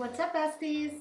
What's up, besties?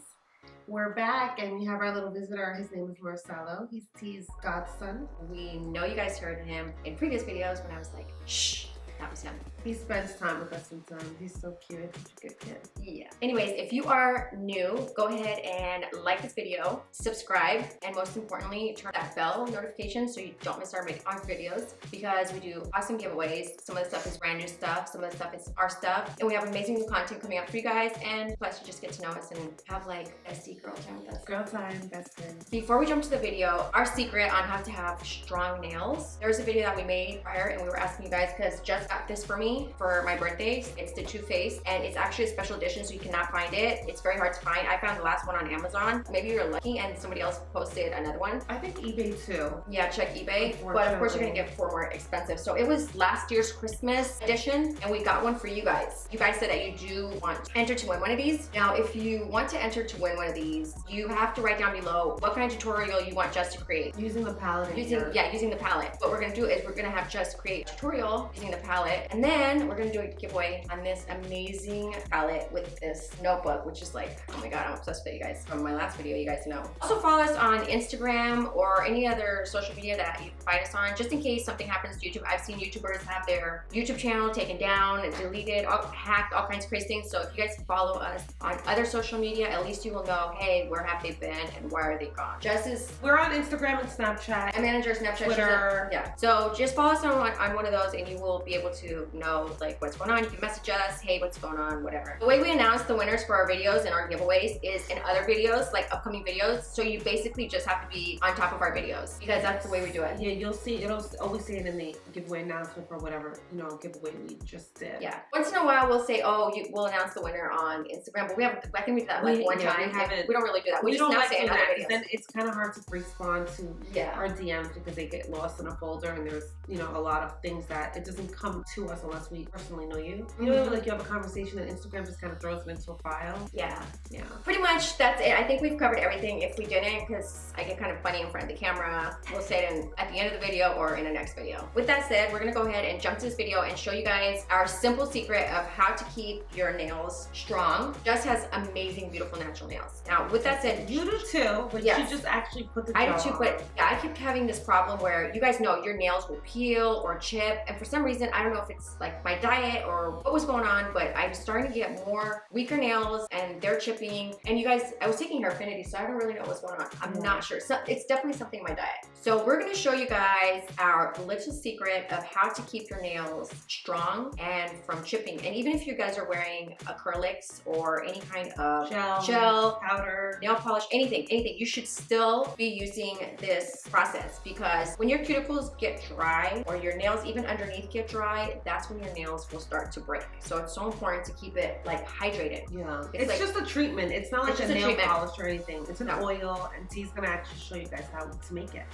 We're back and we have our little visitor. His name is Marcelo. He's T's godson. We know you guys heard him in previous videos when I was like, shh, that was him. He spends time with us sometimes. He's so cute. Such a good kid. Yeah. Anyways, if you are new, go ahead and like this video, subscribe, and most importantly, turn that bell notification so you don't miss our videos, because we do awesome giveaways. Some of the stuff is brand new stuff, some of the stuff is our stuff, and we have amazing new content coming up for you guys, and plus you just get to know us and have like bestie girl time with us. Girl time, best friend. Before we jump to the video, our secret on how to have strong nails. There's a video that we made prior and we were asking you guys because Jess got this for me for my birthday. It's the Too Faced and it's actually a special edition, so you cannot find it. It's very hard to find. I found the last one on Amazon. Maybe you're lucky and somebody else posted another one. I think eBay too. Yeah, check eBay. But of course you're gonna get 4 more expensive. So it was last year's Christmas edition and we got one for you guys. You guys said that you do want to enter to win one of these. Now, if you want to enter to win one of these, you have to write down below what kind of tutorial you want Jess to create. Using the palette. Using the palette. What we're gonna do is we're gonna have Jess create a tutorial using the palette, and then we're gonna do a giveaway on this amazing palette with this notebook, which is like, oh my god, I'm obsessed with it, you guys. From my last video, you guys know. Also follow us on Instagram or any other social media that you can find us on, just in case something happens to YouTube. I've seen YouTubers have their YouTube channel taken down, deleted, hacked, all kinds of crazy things. So if you guys follow us on other social media, at least you will know, hey, where have they been and why are they gone? Jess is... We're on Instagram and Snapchat. I manage our Snapchat, Twitter. Yeah. So just follow us on one of those and you will be able to know like what's going on. You can message us, hey, what's going on, whatever. The way we announce the winners for our videos and our giveaways is in other videos, like upcoming videos. So you basically just have to be on top of our videos because that's the way we do it. Yeah, you'll see, it'll always say it in the giveaway announcement for whatever, giveaway we just did. Yeah. Once in a while we'll say, oh, we'll announce the winner on Instagram, but I think we did that like one time. We don't really do that. We just announce it in other videos. Then it's kind of hard to respond to our DMs because they get lost in a folder and there's, a lot of things that it doesn't come to us unless we personally know you. Like you have a conversation and Instagram just kind of throws it into a file. Yeah. Yeah. Pretty much that's it. I think we've covered everything. If we didn't, because I get kind of funny in front of the camera, we'll say it at the end of the video or in the next video. With that said, we're gonna go ahead and jump to this video and show you guys our simple secret of how to keep your nails strong. Jess has amazing, beautiful natural nails. Now, with that said, you do too, but you just actually put the I do too, but I keep having this problem where you guys know your nails will peel or chip, and for some reason, I don't know if it's like my diet or what was going on, but I'm starting to get more weaker nails and they're chipping. And you guys, I was taking Hair Affinity, so I don't really know what's going on. I'm not sure. So it's definitely something in my diet. So we're gonna show you guys our little secret of how to keep your nails strong and from chipping. And even if you guys are wearing acrylics or any kind of gel, powder, nail polish, anything, you should still be using this process, because when your cuticles get dry or your nails even underneath get dry, that's when your nails will start to break. So it's so important to keep it like hydrated. Yeah, it's like, just a treatment. It's not like a nail polish or anything. It's an oil, and T's gonna actually show you guys how to make it.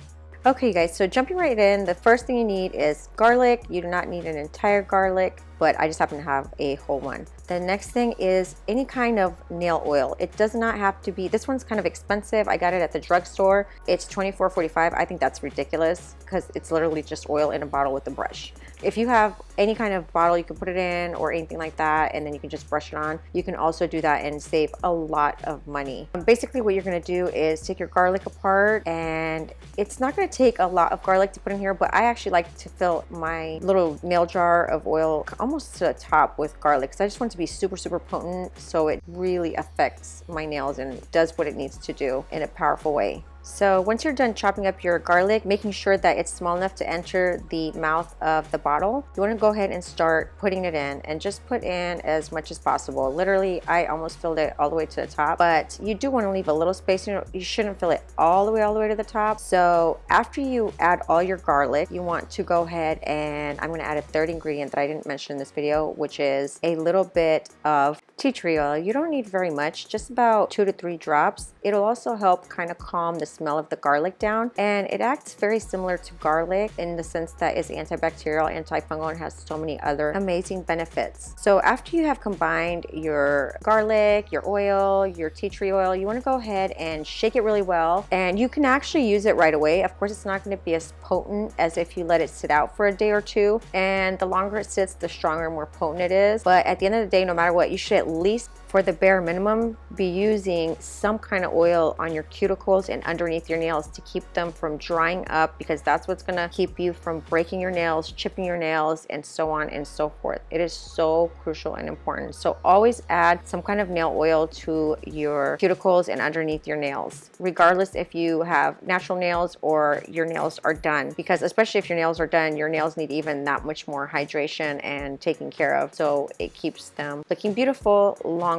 Okay guys, so jumping right in, the first thing you need is garlic. You do not need an entire garlic, but I just happen to have a whole one. The next thing is any kind of nail oil. It does not have to be, this one's kind of expensive. I got it at the drugstore. It's $24.45. I think that's ridiculous because it's literally just oil in a bottle with a brush. If you have any kind of bottle you can put it in or anything like that, and then you can just brush it on, you can also do that and save a lot of money. Basically what you're gonna do is take your garlic apart, and it's not gonna take a lot of garlic to put in here, but I actually like to fill my little nail jar of oil almost to the top with garlic because I just want it to be super, super potent, so it really affects my nails and does what it needs to do in a powerful way. So once you're done chopping up your garlic, making sure that it's small enough to enter the mouth of the bottle, you want to go ahead and start putting it in, and just put in as much as possible. Literally, I almost filled it all the way to the top, but you do want to leave a little space. You shouldn't fill it all the way to the top. So after you add all your garlic, you want to go ahead and I'm going to add a third ingredient that I didn't mention in this video, which is a little bit of tea tree oil. You don't need very much, just about 2 to 3 drops. It'll also help kind of calm the smell of the garlic down, and it acts very similar to garlic in the sense that it's antibacterial, antifungal, and has so many other amazing benefits. So after you have combined your garlic, your oil, your tea tree oil, you want to go ahead and shake it really well, and you can actually use it right away. Of course, it's not going to be as potent as if you let it sit out for a day or two, and the longer it sits, the stronger and more potent it is. But at the end of the day, no matter what, you should at least, for the bare minimum, be using some kind of oil on your cuticles and underneath your nails to keep them from drying up, because that's what's gonna keep you from breaking your nails, chipping your nails, and so on and so forth. It is so crucial and important. So always add some kind of nail oil to your cuticles and underneath your nails, regardless if you have natural nails or your nails are done, because especially if your nails are done, your nails need even that much more hydration and taken care of, so it keeps them looking beautiful longer.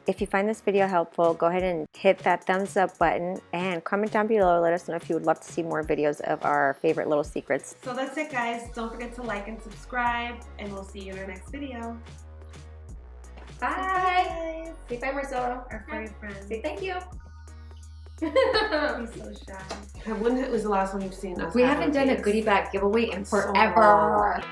If you find this video helpful, go ahead and hit that thumbs up button and comment down below. Let us know if you would love to see more videos of our favorite little secrets. So that's it, guys. Don't forget to like and subscribe, and we'll see you in our next video. Bye. Say bye, Marcelo. Our furry friends. Say thank you. He's so shy. When was the last one you've seen us? We haven't done a goodie bag giveaway in forever.